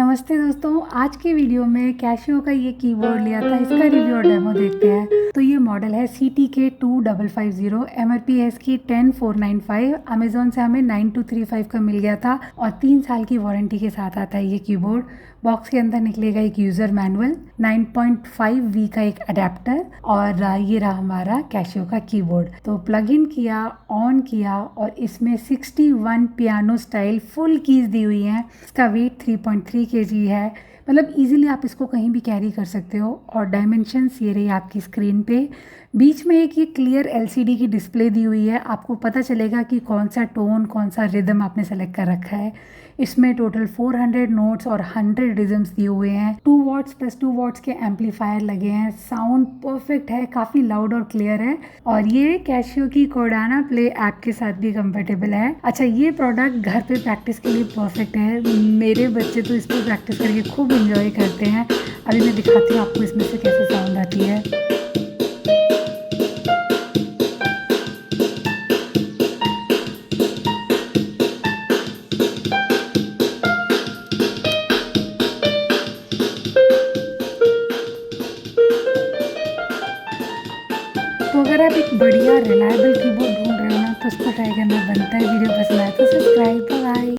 नमस्ते दोस्तों, आज की वीडियो में कैशियो का ये कीबोर्ड लिया था। इसका रिव्यू और डेमो देखते हैं। तो ये मॉडल है CTK2550। MRP है इसकी 10495। अमेजोन से हमें 9235 का मिल गया था और 3 साल की वारंटी के साथ आता है ये कीबोर्ड। बॉक्स के अंदर निकलेगा एक यूज़र मैनुअल, 9.5V का एक अडेप्टर और ये रहा हमारा कैशियो का कीबोर्ड। तो प्लग इन किया, ऑन किया और इसमें 61 पियानो स्टाइल फुल कीज दी हुई हैं। इसका वेट 3.3 kg है, मतलब इजीली आप इसको कहीं भी कैरी कर सकते हो। और डायमेंशंस ये रही आपकी स्क्रीन पे। बीच में एक ये क्लियर LCD की डिस्प्ले दी हुई है, आपको पता चलेगा कि कौन सा टोन, कौन सा रिदम आपने सेलेक्ट कर रखा है। इसमें टोटल 400 नोट्स और 100 रिदम्स दिए हुए हैं। 2 वॉट्स प्लस 2 वॉट्स के एम्पलीफायर लगे हैं। साउंड परफेक्ट है, काफ़ी लाउड और क्लियर है। और ये कैशियो की कोर्डाना प्ले ऐप के साथ भी कंपेटेबल है। अच्छा, ये प्रोडक्ट घर पे प्रैक्टिस के लिए परफेक्ट है। मेरे बच्चे तो इस पर प्रैक्टिस करके खूब इंजॉय करते हैं। अभी मैं दिखाती हूँ आपको इसमें से कैसे साउंड आती है। तो अगर आप एक बढ़िया रिलायबल कीबोर्ड ढूंढ रहे हो ना, तो उसको ट्राई करना बनता है। वीडियो पसंद आए तो सब्सक्राइब। बाय।